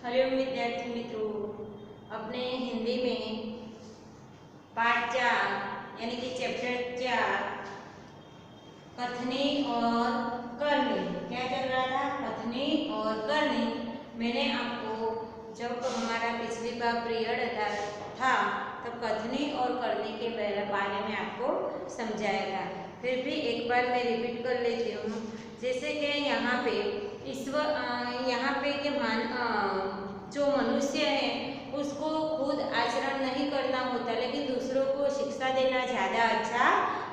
हरिओम विद्यार्थी मित्रों, अपने हिंदी में पाठ 4 यानी कि चैप्टर 4 कथनी और करनी क्या चल रहा था? कथनी और करनी। मैंने आपको जब हमारा पिछली बार पीरियड था तब कथनी और करनी के बारे में आपको समझाया था। फिर भी एक बार मैं रिपीट कर लेती हूँ। जैसे कि यहाँ पे यहाँ पे कि जो मनुष्य है उसको खुद आचरण नहीं करना होता, लेकिन दूसरों को शिक्षा देना ज़्यादा अच्छा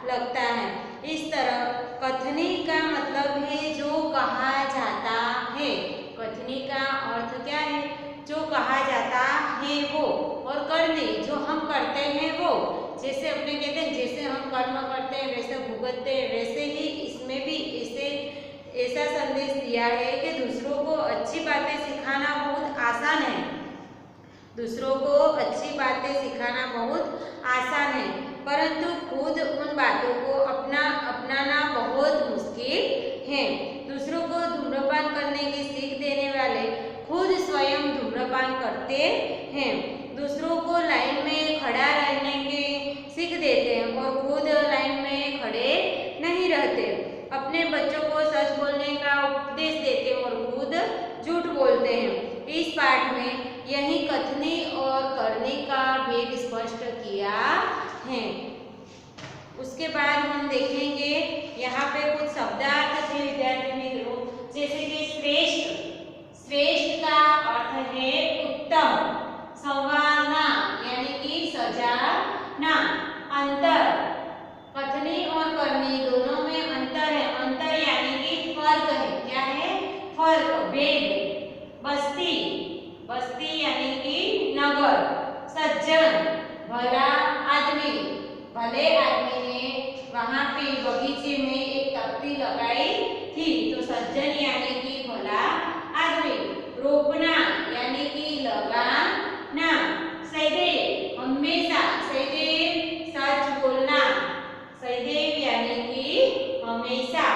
लगता है। इस तरह कथनी का मतलब है जो कहा जाता है। कथनी का अर्थ क्या है? जो कहा जाता है वो। और करनी जो हम करते हैं वो। जैसे अपने कहते हैं जैसे हम कर्म करते हैं वैसे भुगतते हैं, वैसे ही इसमें भी ऐसा संदेश दिया है कि दूसरों को अच्छी बातें सिखाना बहुत आसान है। दूसरों को अच्छी बातें सिखाना बहुत आसान है, परंतु खुद उन बातों को अपनाना बहुत मुश्किल है। दूसरों को धूम्रपान करने की सीख देने वाले खुद स्वयं धूम्रपान करते हैं। दूसरों को लाइन में खड़ा रहने की सीख देते हैं और खुद लाइन में खड़े नहीं रहते। अपने बच्चों को सच बोलने का उपदेश देते हैं और खुद झूठ बोलते हैं। इस पाठ में यही कथनी और करनी का भेद स्पष्ट किया है। उसके बाद हम देखेंगे यहाँ पे कुछ शब्दार्थ थे विद्यार्थी मित्रों। जैसे कि श्रेष्ठ का अर्थ है उत्तम, संवारना यानी कि सजाना। अंतर, कथनी और करनी दोनों में अंतर है। अंतर यानी कि फर्क है। क्या है? फर्क, भेद। बस्ती यानी कि नगर। सज्जन, भला आदमी। भले आदमी ने वहां पे बगीचे में एक तख्ती लगाई थी, तो सज्जन यानी कि भला आदमी। रोपना यानी कि लगाना। सदैव, हमेशा। सदैव सच बोलना। सदैव यानी कि हमेशा।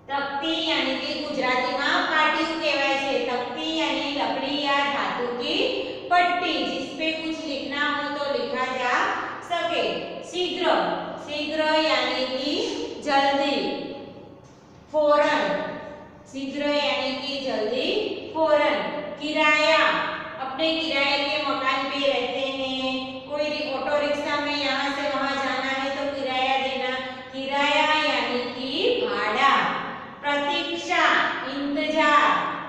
तख्ती यानी कि गुजराती में पाटिયું कहेवाय छे। तख्ती यानी लकड़ी या धातु की पट्टी जिसपे कुछ लिखना हो तो लिखा जा सके। शीघ्र यानी कि जल्दी। शीघ्र यानी कि जल्दी, फौरन। किराया, अपने किराए के मकान पे रहते हैं, कोई ऑटो रिक्शा में यहाँ से वहाँ जाना है तो किराया देना। किराया यानी कि भाड़ा। प्रतीक्षा, इंतजार,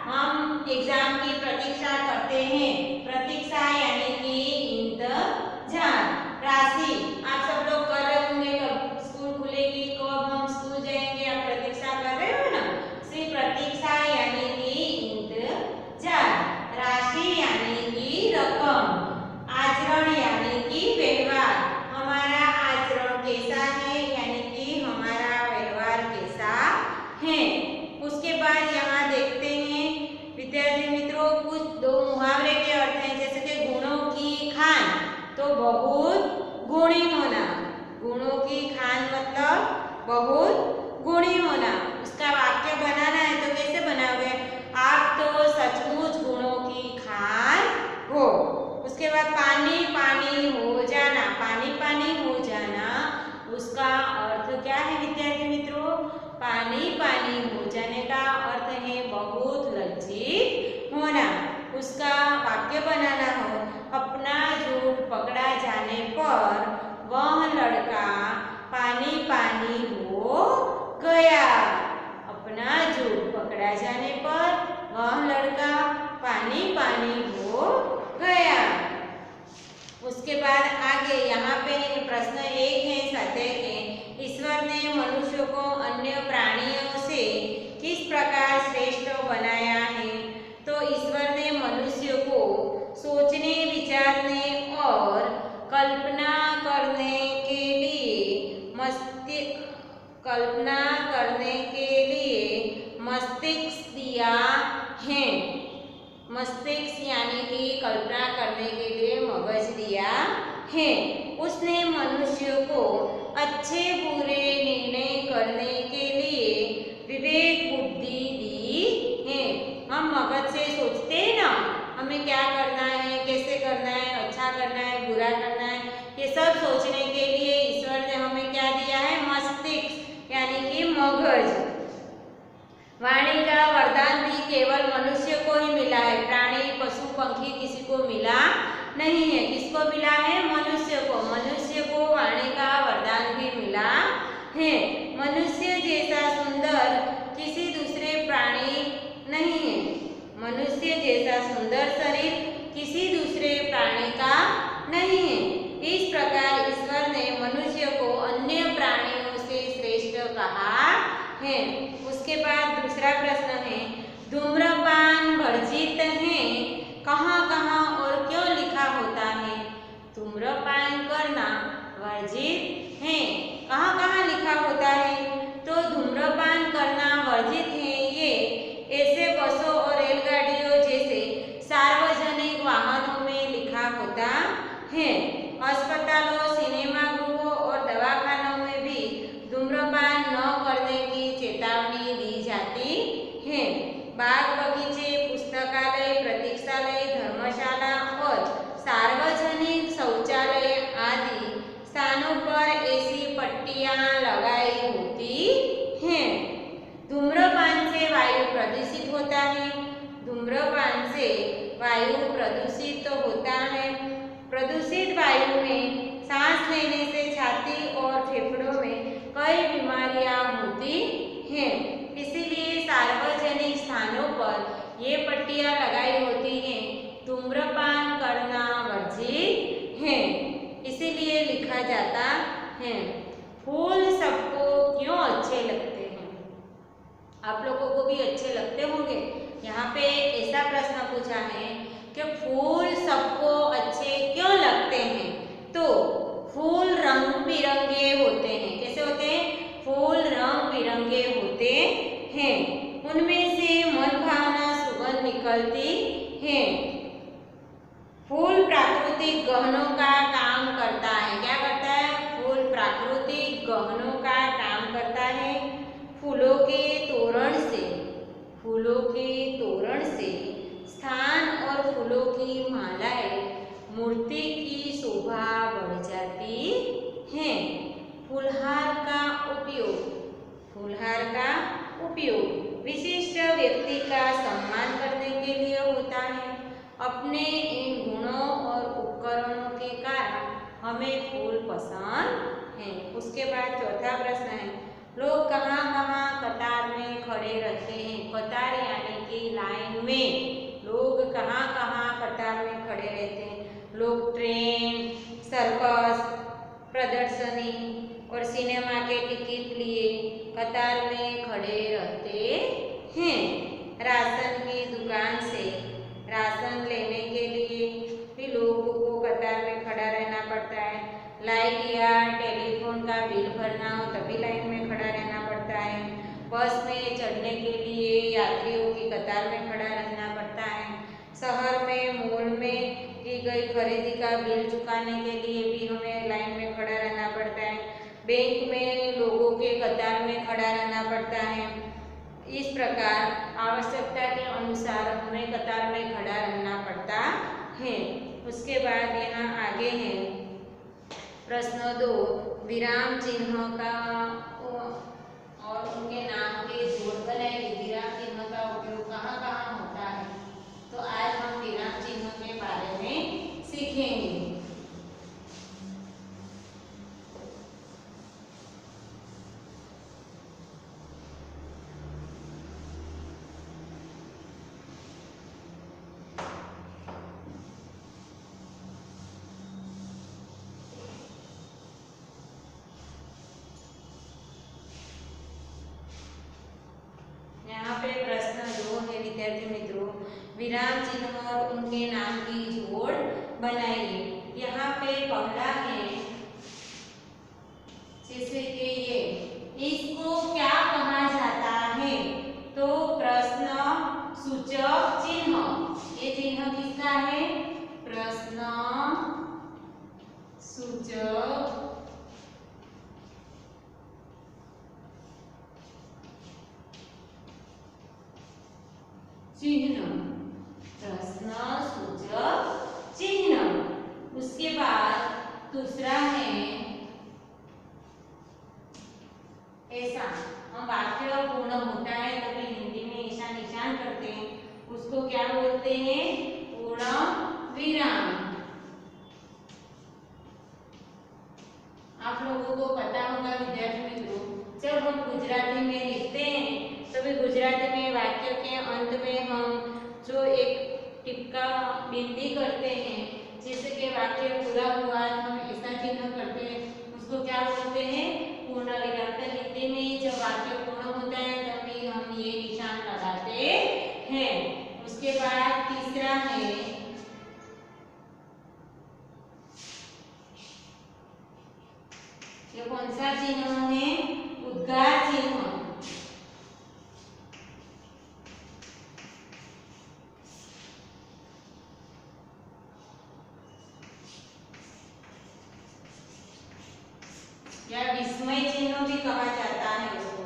हम एग्जाम की प्रतीक्षा करते हैं। प्रतीक्षा यानी कि इंतजार। राशि, आप सब लोग कर रहे होंगे कब स्कूल खुलेगी, कब हम स्कूल जाएंगे, आप प्रतीक्षा कर रहे हो ना। प्रतीक्षा यानी कि इंतजार। राशि यानी कि रकम। आचरण यानी कि व्यवहार, हमारा आचरण कैसा है यानी कि हमारा व्यवहार कैसा है। उसके बाद यहाँ देखते हैं विद्यार्थी मित्रों कुछ दो मुहावरे के अर्थ हैं। जैसे कि गुणों की खान, तो बहुत गुणी होना। गुणों की खान मतलब बहुत गुणी होना। उसका वाक्य बनाना है तो कैसे बनाओगे? आप तो सचमुच गुणों की खान हो। उसके बाद पानी पानी हो जाना। पानी पानी हो जाना, उसका अर्थ क्या है विद्यार्थी मित्रों? पानी पानी हो जाने का अर्थ है बहुत लज्जित होना। उसका वाक्य बनाना हो, अपना झूठ पकड़ा जाने पर वह लड़का पानी पानी हो गया। अपना झूठ पकड़ा जाने पर वह लड़का पानी पानी हो गया। उसके बाद आगे यहाँ पे प्रश्न 1 है सत्य के। ईश्वर ने मनुष्य को अन्य प्राणियों से किस प्रकार श्रेष्ठ बनाया है? तो ईश्वर ने मनुष्य को सोचने, विचारने और कल्पना करने के लिए मस्तिष्क दिया है। मस्तिष्क यानी कि कल्पना करने के लिए मगज दिया है। उसने मनुष्य को अच्छे बुरे निर्णय करने के लिए विवेक बुद्धि दी है। हम मगज से मगज। वाणी का वरदान भी केवल मनुष्य को ही मिला है, प्राणी पशु पंखी किसी को मिला नहीं है। किसको मिला है? मनुष्य को। मनुष्य को वाणी का वरदान भी मिला है। मनुष्य जैसा सुंदर किसी दूसरे प्राणी नहीं है। मनुष्य जैसा सुंदर शरीर किसी दूसरे प्राणी का नहीं है। इस प्रकार ईश्वर ने मनुष्य को अन्य प्राणियों से श्रेष्ठ कहा है। उसके बाद दूसरा प्रश्न है, धूम्रपान वर्जित है, कहाँ कहाँ और क्यों लिखा होता है? धूम्रपान करना वर्जित है, कहाँ कहाँ लिखा होता है? तो धूम्रपान करना वर्जित है ये ऐसे बसों और रेलगाड़ियों जैसे सार्वजनिक वाहनों में लिखा होता है। अस्पतालों, सिनेमा गृहों और दवाखानों में भी धूम्रपान न करने की चेतावनी दी जाती है। बाग बगीचे, पुस्तकालय, प्रतीक्षालय, धर्मशाला और सार्वजनिक शौचालय आदि स्थानों पर ऐसी पट्टियां लगाई होती हैं। धूम्रपान से वायु प्रदूषित होता है। धूम्रपान से वायु प्रदूषित होता है। प्रदूषित वायु में सांस लेने से छाती और फेफड़ों में कई बीमारियां होती हैं। इसीलिए सार्वजनिक स्थानों पर ये पट्टियां लगाई होती हैं, धूम्रपान करना वर्जित है, इसीलिए लिखा जाता है। फूल सबको क्यों अच्छे लगते हैं? आप लोगों को भी अच्छे लगते होंगे। यहाँ पे ऐसा प्रश्न पूछा है कि फूल सबको अच्छे क्यों लगते हैं? तो फूल रंग बिरंगे होते हैं। कैसे होते हैं? फूल रंग बिरंगे होते हैं। उनमें से मनभावना सुगंध निकलती है। फूल प्राकृतिक गहनों का काम करता है। क्या करता है? फूल प्राकृतिक गहनों का काम करता है। फूलों के तोरण से स्थान और फूलों की मालाएं मूर्ति की शोभा बढ़ जाती है। फूलहार का उपयोग विशिष्ट व्यक्ति का सम्मान करने के लिए होता है। अपने इन गुणों और उपकरणों के कारण हमें फूल पसंद हैं। उसके बाद चौथा प्रश्न है, लोग कहाँ कहाँ कतार में खड़े रहते हैं? कतार यानी कि लाइन में लोग कहाँ कहाँ कतार में खड़े रहते हैं? लोग ट्रेन, सर्कस, प्रदर्शनी और सिनेमा के टिकट लिए कतार में खड़े रहते हैं। राशन की दुकान से राशन लेने के लिए भी लोगों को कतार में खड़ा रहना पड़ता है। लाइट या टेलीफोन का बिल भरना हो तभी लाइन में खड़ा रहना पड़ता है। बस में चढ़ने के लिए यात्रियों की कतार में खड़ा रहना पड़ता है। शहर में मॉल में की गई खरीदी का बिल चुकाने के लिए भी हमें लाइन में खड़ा रहना पड़ता है। बैंक में लोगों के कतार में खड़ा रहना पड़ता है। इस प्रकार आवश्यकता के अनुसार हमें कतार में खड़ा रहना पड़ता है। उसके बाद यहाँ आगे है प्रश्न 2, विराम चिन्ह का और उनके नाम के जोड़ बनाइए। विराम चिन्ह का उपयोग कहाँ कहाँ होता है? तो आज हम विराम चिन्ह के बारे में सीखेंगे। यहाँ पे प्रश्न 2 है विद्यार्थी मित्रों, विराम चिन्ह और उनके नाम की जोड़ बनाइए। यहाँ पे पहला है जैसे कि ये, इसको क्या कहा जाता है? तो प्रश्न सूचक चिन्ह। ये चिन्ह किसका है? प्रश्न सूचक चिन्ह। प्रश्न सूचक चिन्ह। उसके बाद दूसरा है ऐसा, हम वाक्य पूर्ण होता है तभी हिंदी में ऐसा निशान करते हैं, उसको क्या बोलते हैं? पूर्ण विराम। आप लोगों को पता होगा विद्यार्थी मित्रों, जब हम गुजराती में लिखते हैं तभी गुजराती में वाक्य के अंत में हम जो एक टिक्का बिंदी करते हैं, जैसे कि वाक्य पूरा हुआ हम ऐसा चिन्ह करते हैं, उसको क्या बोलते हैं? पूर्ण विराम। तो हिंदी में जब वाक्य पूर्ण होता है तभी हम ये निशान लगाते हैं। उसके बाद तीसरा है ये कौन सा चिन्ह है? उद्गार चिन्ह। या विस्मय चिन्ह भी कहा जाता है उसको।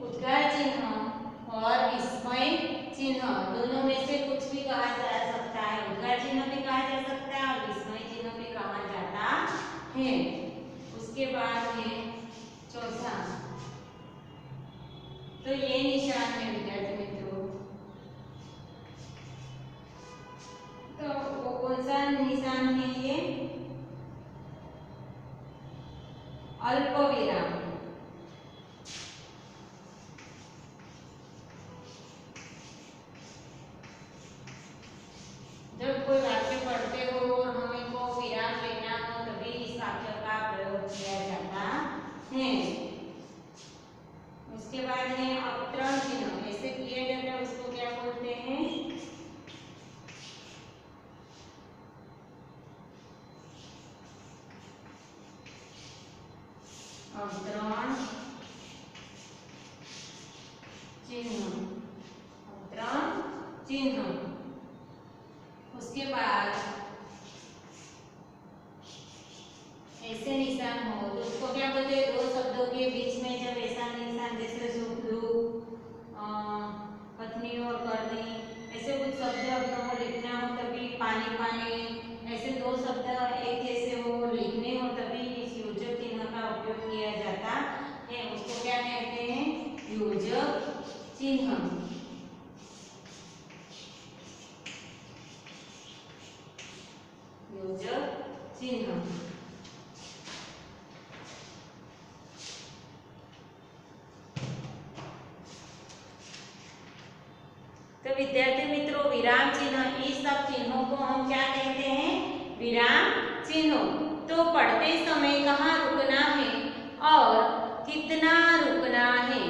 उद्गार चिन्ह और विस्मय चिन्ह दोनों में से कुछ भी कहा जा सकता है। उद्गार चिन्ह भी कहा जा सकता है और विस्मय चिन्ह भी कहा जाता है। उसके बाद है चौथा, तो ये निशान है विद्यार्थी मित्रों। तो वो कौन सा निशान है? ये अल्प विराम। जब कोई वाक्य पढ़ते हो और हमें को विराम लेना हो तभी इस वाक्य का प्रयोग किया जाता है। उसके बाद है अवतरण चिन्ह। ऐसे किया जाता है उसको क्या बोलते हैं? अवतरण चिन्ह। अवतरण चिन्ह। उसके बाद ऐसे निशान हो तो उसको क्या बोलते हैं? दो शब्दों के बीच में जब ऐसा निशान, जैसे सुख दुख, पत्नी और करनी, ऐसे कुछ शब्द अपनों को लिखना हो तभी पानी पानी, ऐसे दो शब्द एक जैसे हो लिखने हो तभी इस योजक चिन्ह का उपयोग किया जाता है। उसको क्या कहते हैं? योजक चिन्ह। योजक चिन्ह। तो विद्यार्थी मित्रों, विराम चिन्ह, इस सब चिन्हों को हम क्या कहते हैं? विराम चिन्हों। तो पढ़ते समय कहाँ रुकना है और कितना रुकना है,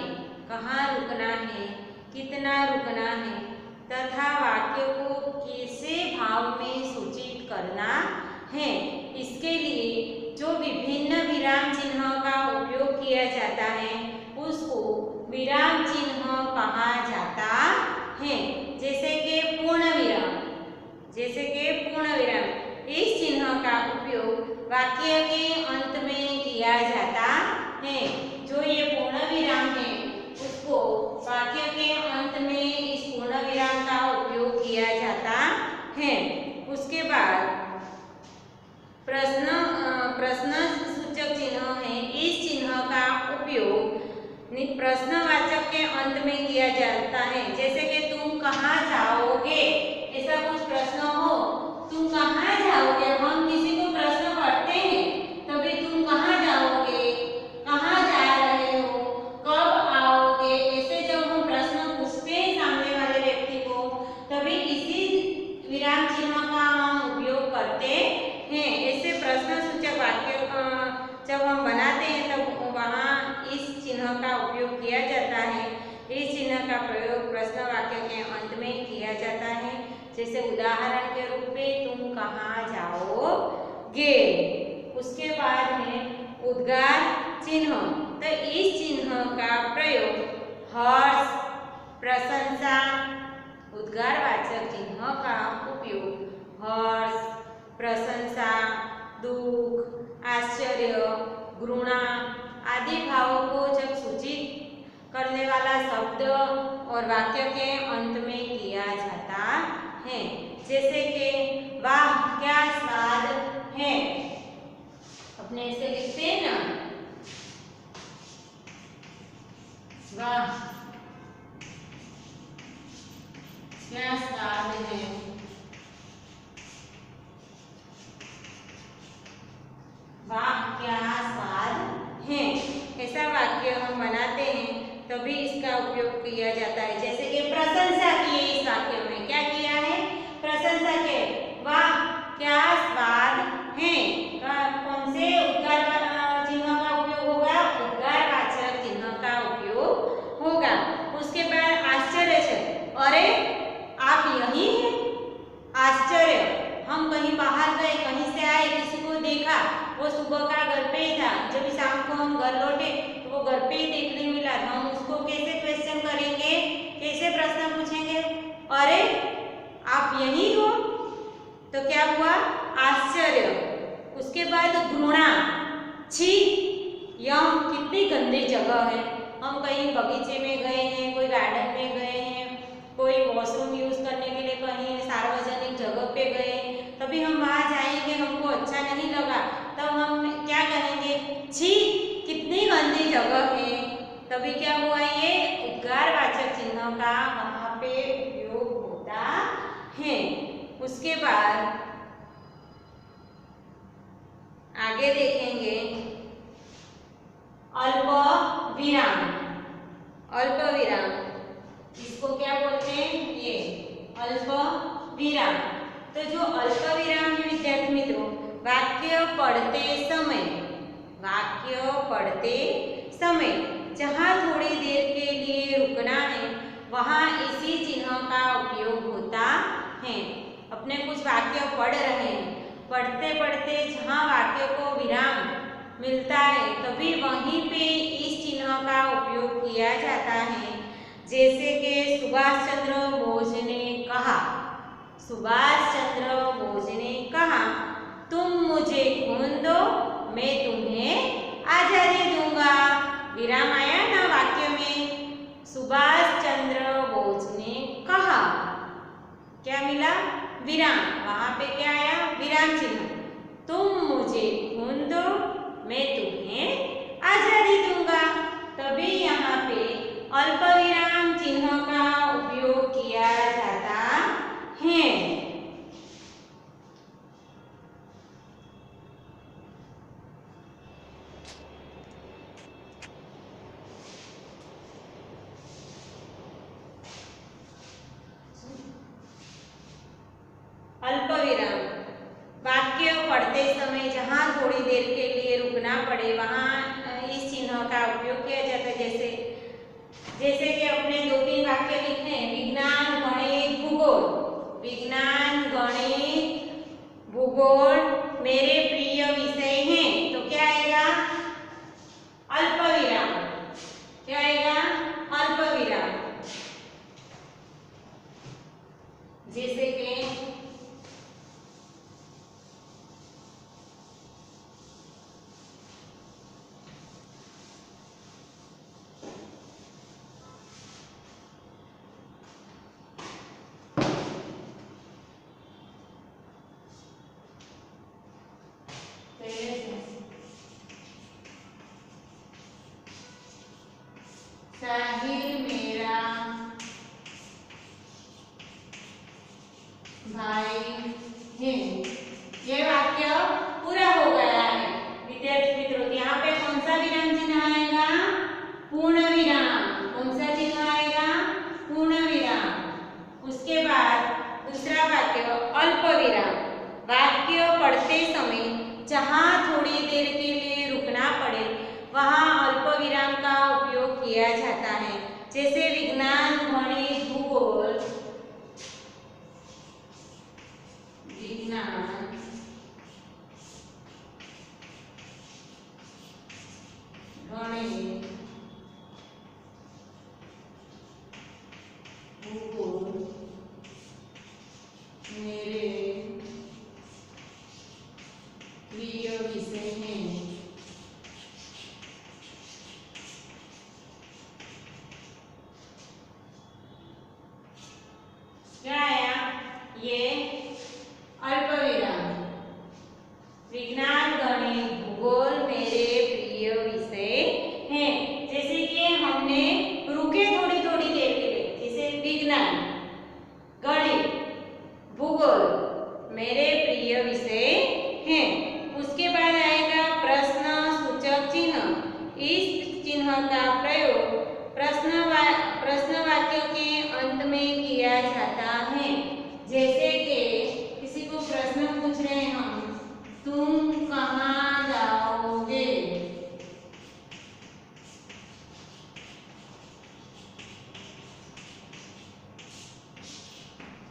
कहाँ रुकना है, कितना रुकना है, तथा वाक्य को कैसे भाव में सूचित करना है, इसके लिए जो विभिन्न विराम चिन्ह का उपयोग किया जाता है उसको विराम चिन्ह कहा जाता है। जैसे कि पूर्ण विराम, जैसे कि पूर्ण विराम, इस चिन्ह का उपयोग वाक्य के अंत में किया जाता है। जो ये पूर्ण विराम है उसको वाक्य के अंत में इस पूर्ण विराम का उपयोग किया जाता है। उसके बाद प्रश्न सूचक चिन्ह है। इस चिन्ह का उपयोग प्रश्नवाचक के अंत में किया जाता है। जैसे कि तुम कहाँ जाओगे, ऐसा कुछ प्रश्न हो, तुम कहाँ जाओगे, हम किसी को प्रश्न करते हैं तभी तुम कहाँ जाओगे, कहाँ जा रहे हो, कब आओगे, ऐसे जब हम प्रश्न पूछते हैं सामने वाले व्यक्ति को तभी इसी विराम चिन्ह का हम उपयोग करते हैं। ऐसे प्रश्न सूचक वाक्य जब हम बनाते हैं तब वहाँ इस चिन्ह का उपयोग किया जाता है। इस चिन्ह का प्रयोग प्रश्न वाक्य के अंत में किया जाता है। जैसे उदाहरण के रूप में तुम कहाँ जाओगे। उसके बाद है उद्गार चिन्ह। तो इस चिन्ह का प्रयोग हर्ष, प्रशंसा, उद्गारवाचक चिन्ह का जैसे कि वाह क्या स्वाद है, अपने ऐसे लिखते हैं ना, वाह क्या स्वाद है, वाह क्या स्वाद है। ऐसा वाक्य हम बनाते हैं तभी इसका उपयोग किया जाता है। जैसे कि प्रशंसा की है, इस वाक्य में क्या किया है, प्रशंसा के, वाह क्या स्वाद है। कौन से उद्गार चिन्ह का उपयोग होगा, उद्गारवाचक चिन्ह का उपयोग होगा। उसके बाद आश्चर्य है, अरे आप यही हैं, आश्चर्य, हम कहीं बाहर गए, कहीं से आए, किसी को देखा, वो सुबह का घर पे ही था, जब शाम को हम घर लौटे तो वो घर पे ही देखने मिला, तो हम उसको कैसे क्वेश्चन करेंगे, कैसे प्रश्न पूछेंगे, अरे आप यही हो, तो क्या हुआ, आश्चर्य। उसके बाद घृणा, छी, यह कितनी गंदी जगह है, हम कहीं बगीचे में गए हैं, कोई गार्डन में गए हैं, कोई वॉशरूम यूज करने के लिए कहीं सार्वजनिक जगह पे गए, तभी हम वहां जाएंगे, हमको अच्छा नहीं लगा, तब हम क्या कहेंगे, छी कितनी गंदी जगह है। तभी क्या हुआ, ये उद्गारवाचक चिन्ह का वहां पे उपयोग होता है। उसके बाद आगे देखेंगे अल्प विराम, अल्प विराम, इसको क्या बोलते हैं, ये अल्प विराम। तो जो अल्प विराम है विद्यार्थी मित्रों, वाक्य पढ़ते समय, वाक्य पढ़ते समय जहाँ थोड़ी देर के लिए रुकना है वहाँ इसी चिन्ह का उपयोग होता है। अपने कुछ वाक्य पढ़ रहे हैं, पढ़ते पढ़ते जहाँ वाक्य को विराम मिलता है तभी वहीं पे इस चिन्ह का उपयोग किया जाता है। जैसे कि सुभाष चंद्र बोस ने कहा, सुभाष चंद्र बोस ने कहा, तुम मुझे खून दो मैं तुम्हें आजादी दूंगा। विराम आया ना वाक्य में, सुभाष चंद्र बोस ने कहा, क्या मिला, विराम, वहां पे क्या आया, विराम चिन्ह, तुम मुझे खून दो मैं तुम्हें आजादी दूंगा, तभी यहाँ पे अल्प विराम चिन्ह का उपयोग किया जाता है। अल्प विराम, वाक्य पढ़ते समय जहाँ थोड़ी देर के लिए रुकना पड़े वहाँ इस चिन्ह का उपयोग किया जाता है। जैसे कि अपने 2-3 वाक्य लिखने हैं, विज्ञान गणित भूगोल, विज्ञान गणित भूगोल मेरे प्रिय विषय हैं, तो क्या आएगा, अल्प विराम, क्या आएगा, अल्प विराम। जैसे कि साहिल मेरा भाई है, ये वाक्य पूरा हो गया है विद्यार्थी मित्रों। यहाँ पे कौन सा विराम चिन्ह आएगा, पूर्ण विराम, कौन सा चिन्ह आएगा, पूर्ण विराम। उसके बाद दूसरा वाक्य अल्प विराम, वाक्य पढ़ते समय जहाँ थोड़ी देर के लिए रुकना पड़े वहाँ अल्प विराम का उपयोग किया जाता है। जैसे विज्ञान गणित भूगोल, विज्ञान गणित भूगोल मेरे प्रिय विषय हैं। क्या आया, ये मेरे प्रिय विषय हैं। उसके बाद आएगा प्रश्न सूचक चिन्ह। इस चिन्ह का प्रयोग प्रश्न वाक्य के अंत में किया जाता है। जैसे कि किसी को प्रश्न पूछ रहे हैं हम, तुम कहाँ जाओगे?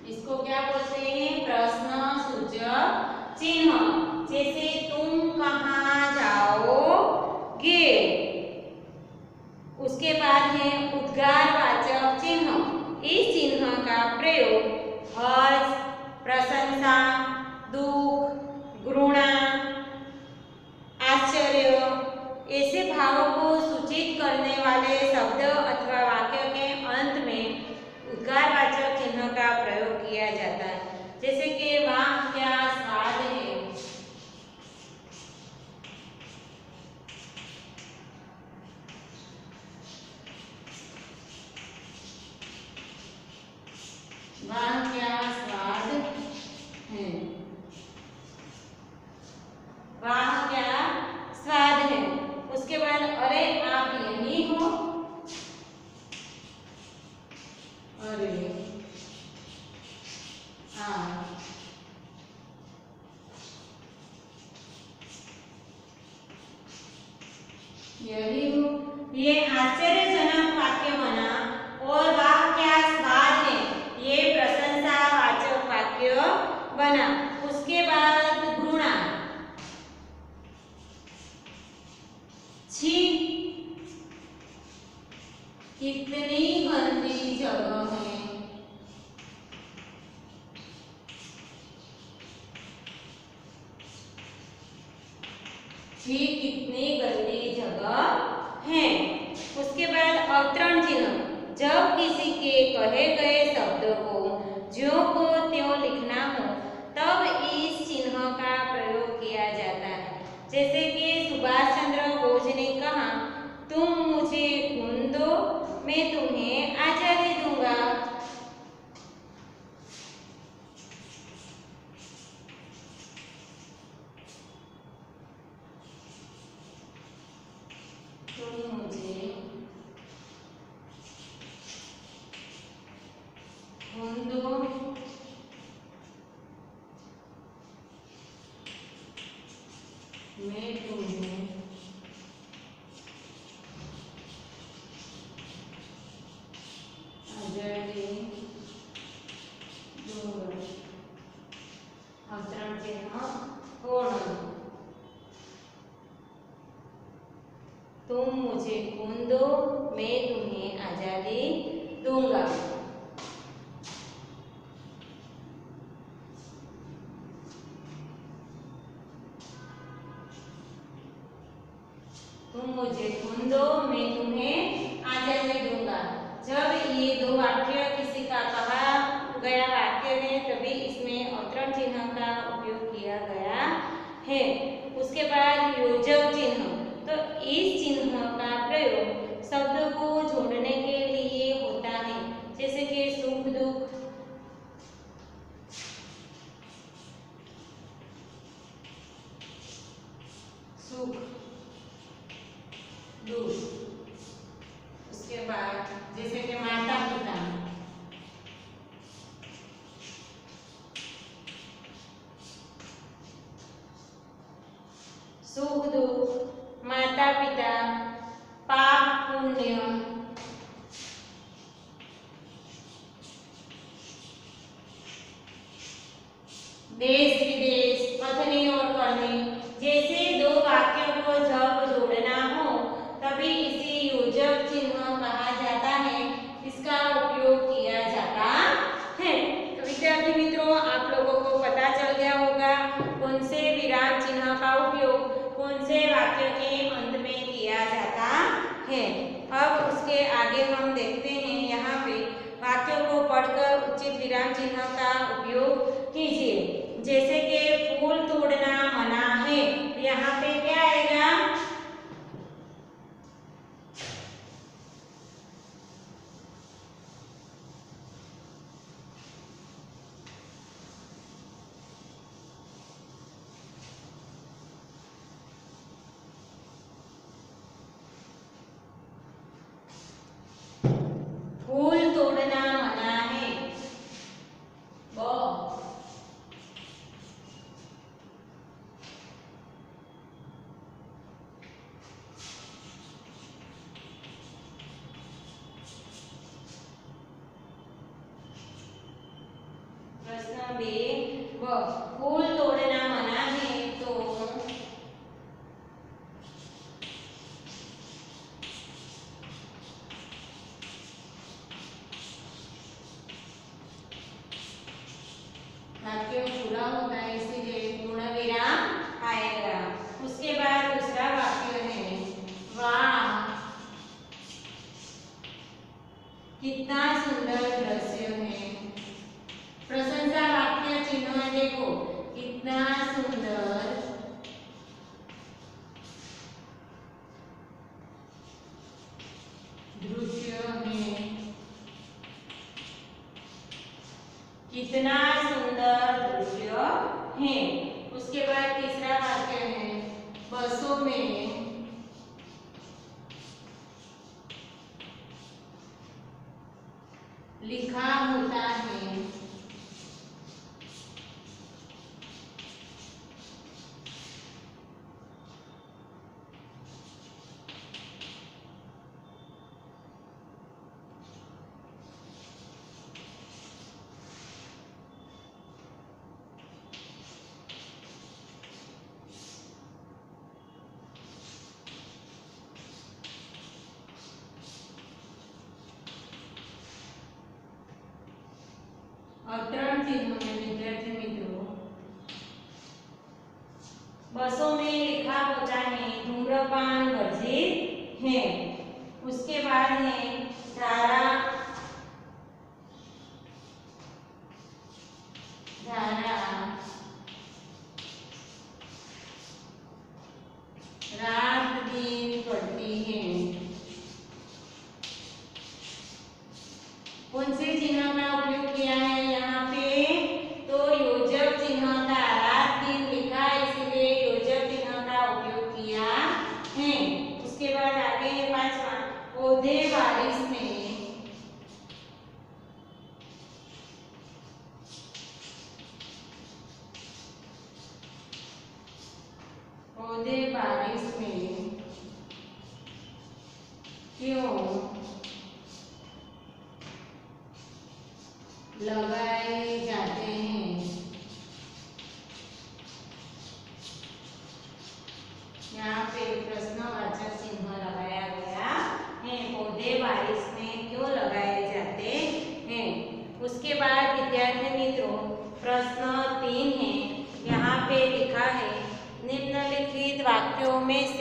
इसको क्या बोलते हैं? प्रश्न सूचक चिन्ह। जैसे तुम कहाँ जाओगे। उसके बाद है उद्गारवाचक चिन्ह। इस चिन्ह का प्रयोग हर्ष, प्रशंसा, दुख, घृणा, आश्चर्य ऐसे भावों को सूचित करने वाले शब्द अथवा वाक्य के अंत में उद्गारवाचक चिन्ह का प्रयोग किया जाता है। जैसे कि वाह क्या स्वाद है। वाह क्या स्वाद है। वाह क्या स्वाद है। उसके बाद अरे आप यही हो। अरे हाँ, यही हो। ये आश्चर्यजनक वाक्य बना। और वाह क्या स्वाद है, ये प्रशंसावाचक वाक्य बना। उसके बाद घृणा, छी कितनी गंदी जगह है। छी कितनी गंदी जगह है। उसके बाद अवतरण चिन्ह। जब किसी के कहे गए शब्द को ज्यों को त्यों लिखना हो तब इस चिन्ह का प्रयोग किया जाता है। जैसे कि सुभाष चंद्र बोस ने कहा, तुम मुझे खून दो, मैं तुम्हें आजादी दूंगा। तुम मुझे खून दो, मैं तुम्हें आजादी दूंगा। अवतरण चिन्ह पूर्ण। तुम मुझे खून दो, मैं तुम्हें आजादी दूंगा। तुम मुझे खून दो, मैं तुम्हें आजादी दूंगा। जब ये दो वाक्य किसी का कहा गया वाक्य है तभी इसमें अवतरण चिन्ह का उपयोग किया गया है। उसके बाद योजक चिन्ह। तो इस चिन्ह का प्रयोग शब्द को जोड़ने के लिए होता है। जैसे कि सुख दुख, सुख दुख। उसके बाद जैसे कि माता पिता, सुख दुख, माता पिता, पाप पुण्य, देश विदेश, कथनी और करनी। जैसे दो वाक्यों को जब जोड़ना हो तभी इसे योजक चिन्ह कहा जाता है। इसका उपयोग किया जाता है। तो विद्यार्थी मित्रों, आप लोगों को पता चल गया होगा कौन से विराम चिन्ह का उपयोग कौन से वाक्य के अंत में किया जाता है। अब उसके आगे हम देखते हैं, यहाँ पे वाक्यों को पढ़कर उचित विराम चिन्ह का उपयोग कीजिए। जैसे कि फूल तोड़ना मना है, यहाँ पे क्या आएगा? बे ब फूल तोड़ना मना है तो वाक्य पूरा होता है, इसीलिए पूर्ण विराम आएगा। उसके बाद दूसरा वाक्य है वाह कितना सुंदर दृश्य है। प्रशंसा वाक्य चिन्ह देखो, कितना सुंदर दृश्य है, कितना सुंदर दृश्य है। उसके बाद तीसरा वाक्य है बसों में लिखा होता है, अवतरण चिन्ह में विद्यार्थी मित्रों बसों में लिखा होता है धूम्रपान वर्जित है। उसके बाद है धारा धारा रात दिन पड़ती है। कौन से चिन्ह का उपयोग किया है यहाँ पे? तो योजक चिन्ह का, रात दिन लिखा इसलिए योजक चिन्ह का उपयोग किया है। उसके बाद आगे है पांचवा पौधे बारिश में पौधे बारिश में क्यों लगाए जाते हैं। यहाँ पे प्रश्नवाचक चिन्ह लगाया गया है, पौधे बारिश में क्यों लगाए जाते हैं। उसके बाद विद्यार्थी मित्रों प्रश्न 3 है, यहाँ पे लिखा है निम्नलिखित वाक्यों में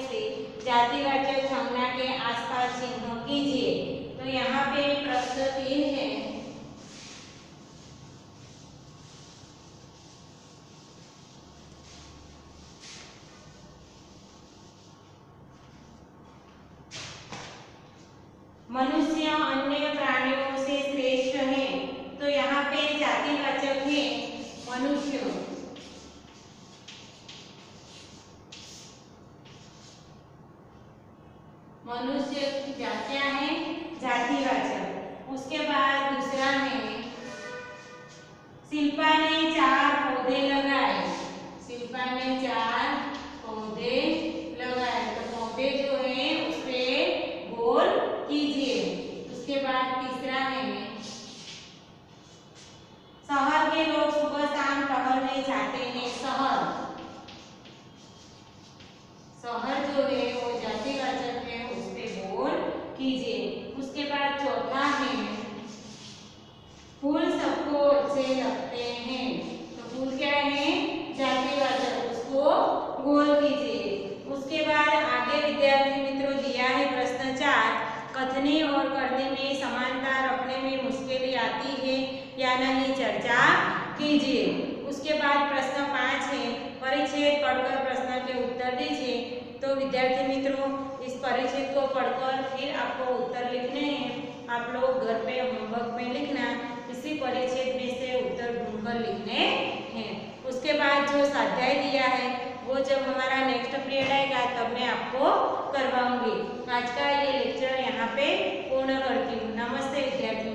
से जातिवाचक संज्ञा के आसपास चिन्ह कीजिए। तो यहाँ पे प्रश्न 3 है मनुष्य अन्य प्राणियों से श्रेष्ठ है। तो यहाँ पे जातिवाचक है मनुष्य, मनुष्य की जातियां हैं जातिवाचक। उसके बाद दूसरा है शिल्पा ने 4 पौधे लगाए, शिल्पा ने 4 पौधे लगाए, तो पौधे जो है उसपे गोल कीजिए। उसके बाद तीसरा है शहर के लोग सुबह शाम टहलने जाते हैं। शहर जो है वो जातिवाचक है, उसपे गोल कीजिए। उसके बाद चौथा है फूल सबको अच्छे लगते हैं, तो फूल क्या है जातिवाचक, उसको गोल कीजिए। उसके बाद आगे विद्यार्थी मित्रों दिया है प्रश्न 4 कथनी और करनी में समानता रखने में मुश्किल आती है या नहीं, चर्चा कीजिए। उसके बाद प्रश्न 5 है परिच्छेद पढ़कर प्रश्न के उत्तर दीजिए। तो विद्यार्थी मित्रों इस परिच्छेद को पढ़कर फिर आपको उत्तर लिखने हैं। आप लोग घर पे होमवर्क में लिखना, इसी परिच्छेद में से उत्तर ढूंढकर लिखने हैं। उसके बाद जो स्वाध्याय दिया है वो जब हमारा नेक्स्ट पीरियड आएगा तब मैं आपको करवाऊंगी। आज का ये लेक्चर यहाँ पे पूर्ण करती हूँ। नमस्ते विद्यार्थियों।